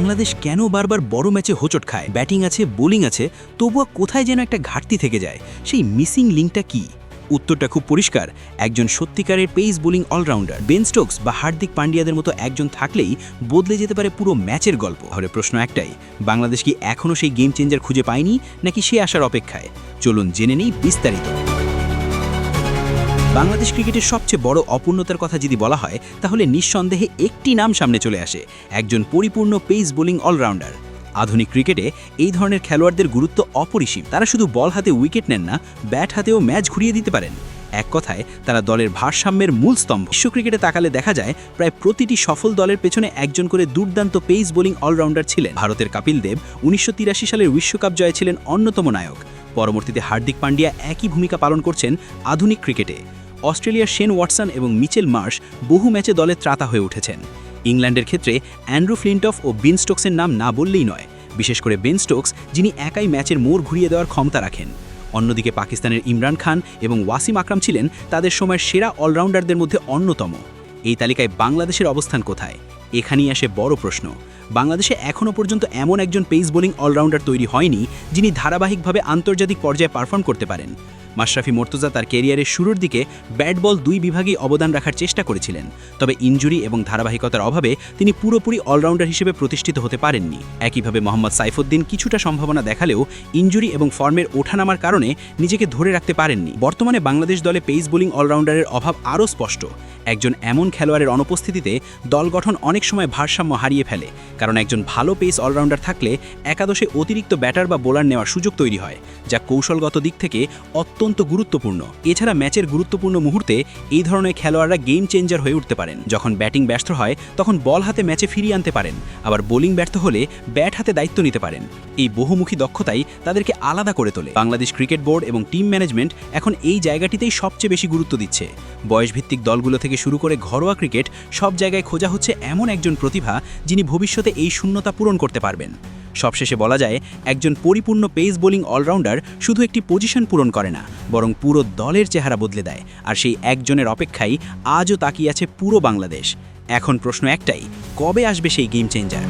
বাংলাদেশ কেন বারবার বড় ম্যাচে হোঁচট খায়? ব্যাটিং আছে, বোলিং আছে, তবুও কোথায় যেন একটা ঘাটতি থেকে যায়। সেই মিসিং লিঙ্কটা কি? উত্তরটা খুব পরিষ্কার। একজন সত্যিকারের pace bowling allrounder Ben Stokes বা হার্দিক পান্ডিয়াদের মতো একজন থাকলেই বদলে যেতে পারে পুরো ম্যাচের গল্প। তাহলে প্রশ্ন একটাই, বাংলাদেশ কি এখনও সেই গেম চেঞ্জার খুঁজে পায়নি, নাকি সে আসার অপেক্ষায়? চলুন জেনে নেই বিস্তারিত। বাংলাদেশ ক্রিকেটের সবচেয়ে বড় অপূর্ণতার কথা যদি বলা হয়, তাহলে নিঃসন্দেহে একটি নাম সামনে চলে আসে, একজন পরিপূর্ণ পেস বোলিং অলরাউন্ডার। আধুনিক ক্রিকেটে এই ধরনের খেলোয়াড়দের গুরুত্ব অপরিসীম। তারা শুধু বল হাতে উইকেট নেন না, ব্যাট হাতেও ম্যাচ ঘুরিয়ে দিতে পারেন। এক কথায় তারা দলের ভারসাম্যের মূল স্তম্ভ। বিশ্ব ক্রিকেটে তাকালে দেখা যায় প্রায় প্রতিটি সফল দলের পেছনে একজন করে দুর্দান্ত পেস বোলিং অলরাউন্ডার ছিলেন। ভারতের কপিল দেব ১৯৮৩ সালের বিশ্বকাপ জয়ে ছিলেন অন্যতম নায়ক। পরবর্তীতে হার্দিক পান্ডিয়া একই ভূমিকা পালন করছেন আধুনিক ক্রিকেটে। অস্ট্রেলিয়ার শেন ওয়াটসন এবং মিচেল মার্শ বহু ম্যাচে দলে ত্রাতা হয়ে উঠেছেন। ইংল্যান্ডের ক্ষেত্রে অ্যান্ড্রু ফ্লিনটফ ও বেন স্টোকসের নাম না বললেই নয়, বিশেষ করে বেন স্টোকস, যিনি একাই ম্যাচের মোড় ঘুরিয়ে দেওয়ার ক্ষমতা রাখেন। অন্যদিকে পাকিস্তানের ইমরান খান এবং ওয়াসিম আকরাম ছিলেন তাদের সময়ের সেরা অলরাউন্ডারদের মধ্যে অন্যতম। এই তালিকায় বাংলাদেশের অবস্থান কোথায়? এখানেই আসে বড় প্রশ্ন। বাংলাদেশে এখনও পর্যন্ত এমন একজন পেস বোলিং অলরাউন্ডার তৈরি হয়নি যিনি ধারাবাহিকভাবে আন্তর্জাতিক পর্যায়ে পারফর্ম করতে পারেন। মাশরাফি মর্তুজা তার ক্যারিয়ারের শুরুর দিকে ব্যাট বল দুই বিভাগেই অবদান রাখার চেষ্টা করেছিলেন, তবে ইনজুরি এবং ধারাবাহিকতার অভাবে তিনি পুরোপুরি অলরাউন্ডার হিসেবে প্রতিষ্ঠিত হতে পারেননি। একইভাবে মোহাম্মদ সাইফুদ্দিন কিছুটা সম্ভাবনা দেখালেও ইনজুরি এবং ফর্মের ওঠানামার কারণে নিজেকে ধরে রাখতে পারেননি। বর্তমানে বাংলাদেশ দলে পেস বোলিং অলরাউন্ডারের অভাব আরও স্পষ্ট। একজন এমন খেলোয়াড়ের অনুপস্থিতিতে দল গঠন অনেক সময় ভারসাম্য হারিয়ে ফেলে, কারণ একজন ভালো পেস অলরাউন্ডার থাকলে একাদশে অতিরিক্ত ব্যাটার বা বোলার নেওয়ার সুযোগ তৈরি হয়, যা কৌশলগত দিক থেকে অত্যন্ত গুরুত্বপূর্ণ। এছাড়া ম্যাচের গুরুত্বপূর্ণ মুহূর্তে এই ধরনের খেলোয়াড়রা গেম চেঞ্জার হয়ে উঠতে পারেন। যখন ব্যাটিং ব্যর্থ হয় তখন বল হাতে ম্যাচে ফিরিয়ে আনতে পারেন, আবার বোলিং ব্যর্থ হলে ব্যাট হাতে দায়িত্ব নিতে পারেন। এই বহুমুখী দক্ষতাই তাদেরকে আলাদা করে তোলে। বাংলাদেশ ক্রিকেট বোর্ড এবং টিম ম্যানেজমেন্ট এখন এই জায়গাটিতেই সবচেয়ে বেশি গুরুত্ব দিচ্ছে। বয়সভিত্তিক দলগুলো থেকে শুরু করে ঘরোয়া ক্রিকেট, সব জায়গায় খোঁজা হচ্ছে এমন একজন প্রতিভা যিনি ভবিষ্যতে এই শূন্যতা পূরণ করতে পারবেন। সবশেষে বলা যায়, একজন পরিপূর্ণ পেস বোলিং অলরাউন্ডার শুধু একটি পজিশন পূরণ করে না, বরং পুরো দলের চেহারা বদলে দেয়। আর সেই একজনের অপেক্ষায় আজও তাকিয়ে আছে পুরো বাংলাদেশ। এখন প্রশ্ন একটাই, কবে আসবে সেই গেম চেঞ্জার?